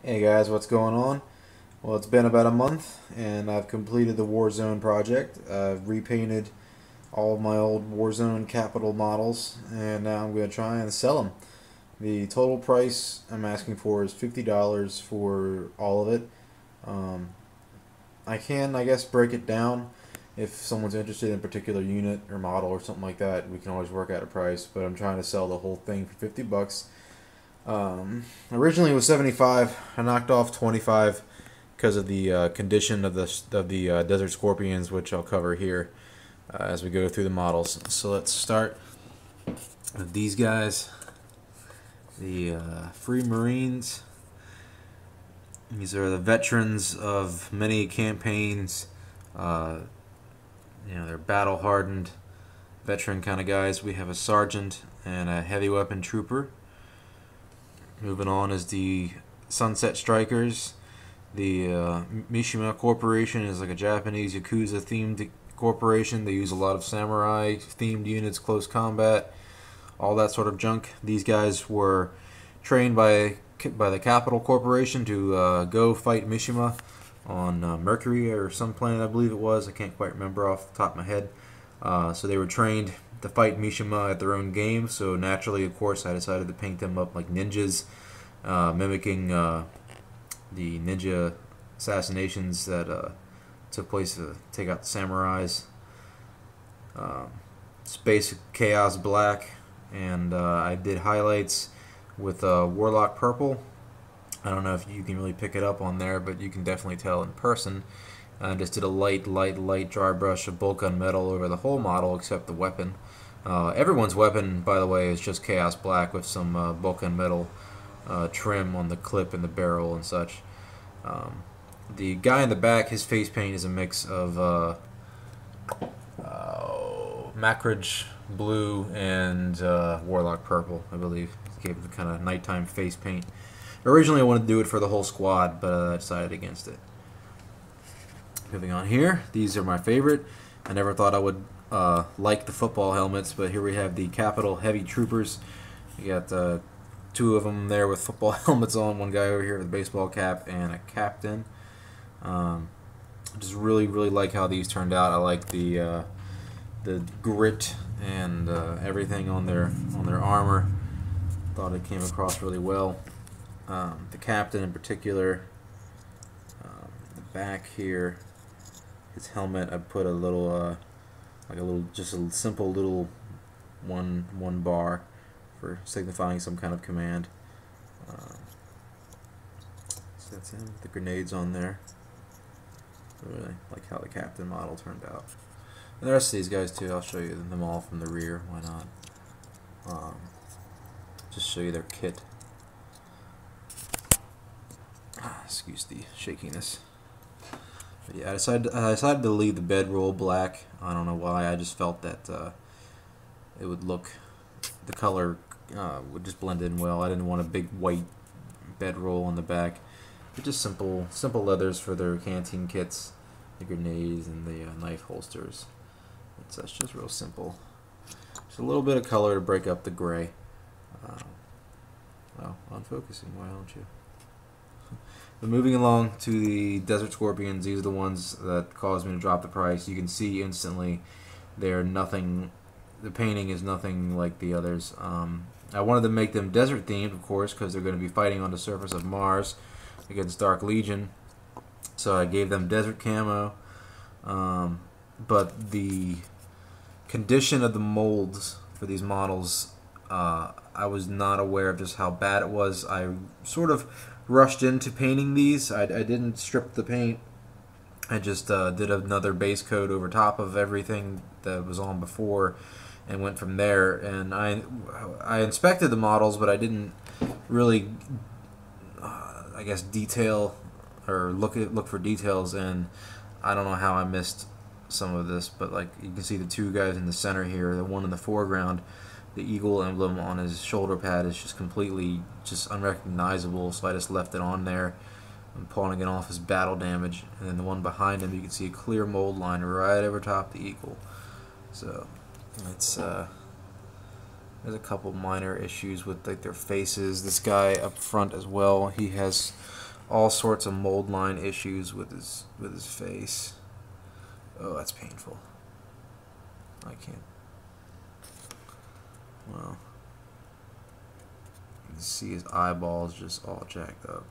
Hey guys, what's going on? Well, it's been about a month and I've completed the Warzone project. I've repainted all of my old Warzone Capital models and now I'm going to try and sell them. The total price I'm asking for is $50 for all of it. Um, I can, I guess, break it down if someone's interested in a particular unit or model or something like that. We can always work out a price, but I'm trying to sell the whole thing for 50 bucks. Originally it was 75. I knocked off 25 because of the condition of the Desert Scorpions, which I'll cover here as we go through the models. So let's start with these guys, the Free Marines. These are the veterans of many campaigns. They're battle-hardened, veteran kind of guys. We have a sergeant and a heavy weapon trooper. Moving on is the Sunset Strikers. The Mishima Corporation is like a Japanese Yakuza themed corporation. They use a lot of samurai themed units, close combat, all that sort of junk. These guys were trained by the Capital Corporation to go fight Mishima on Mercury or some planet, I believe it was. I can't quite remember off the top of my head. So they were trained to fight Mishima at their own game, so naturally, of course, I decided to paint them up like ninjas, mimicking the ninja assassinations that took place to take out the samurais. Space Chaos Black, and I did highlights with Warlock Purple. I don't know if you can really pick it up on there, but you can definitely tell in person. I just did a light dry brush of bulk gunmetal over the whole model except the weapon. Everyone's weapon, by the way, is just Chaos Black with some bulk gunmetal trim on the clip and the barrel and such. The guy in the back, his face paint is a mix of Macridge Blue and Warlock Purple, I believe. Gave it the kind of nighttime face paint. Originally I wanted to do it for the whole squad, but I decided against it. Moving on here, these are my favorite. I never thought I would like the football helmets, but here we have the Capital Heavy Troopers. You got two of them there with football helmets on, one guy over here with a baseball cap and a captain. I just really like how these turned out. I like the grit and everything on their armor. Thought it came across really well. The captain in particular, the back here, his helmet, I put a little, just a simple little one bar for signifying some kind of command. So that's him. The grenades on there. Really like how the captain model turned out. And the rest of these guys too. I'll show you them all from the rear. Why not? Just show you their kit. Excuse the shakiness. But yeah, I decided to leave the bedroll black. I don't know why. I just felt that it would look, the color would just blend in well. I didn't want a big white bedroll on the back. But just simple leathers for their canteen kits, the grenades and the knife holsters. That's just real simple. Just a little bit of color to break up the gray. Well, unfocusing, why don't you? But moving along to the Desert Scorpions, these are the ones that caused me to drop the price. You can see instantly they're nothing, the painting is nothing like the others. I wanted to make them desert themed, of course, because they're going to be fighting on the surface of Mars against Dark Legion. So I gave them desert camo. But the condition of the molds for these models, I was not aware of just how bad it was. I sort of rushed into painting these. I didn't strip the paint. I just did another base coat over top of everything that was on before and went from there. And I inspected the models, but I didn't really, I guess, detail or look for details. And I don't know how I missed some of this, but like you can see the two guys in the center here, the one in the foreground, the eagle emblem on his shoulder pad is just completely unrecognizable, so I just left it on there. I'm pulling it off as battle damage, and then the one behind him, you can see a clear mold line right over top the eagle. So it's there's a couple minor issues with like their faces. This guy up front as well, he has all sorts of mold line issues with his face. Oh, that's painful. I can't. Well, you can see his eyeballs just all jacked up.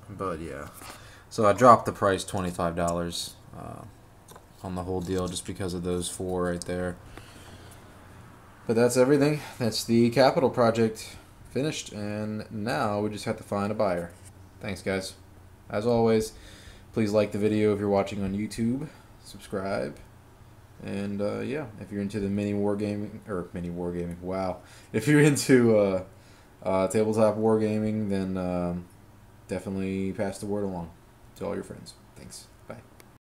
But yeah, so I dropped the price $25 on the whole deal just because of those four right there. But that's everything. That's the capital project finished, and now we just have to find a buyer. Thanks, guys. As always, please like the video if you're watching on YouTube. Subscribe. And yeah, if you're into the mini wargaming, wow. If you're into tabletop wargaming, then definitely pass the word along to all your friends. Thanks.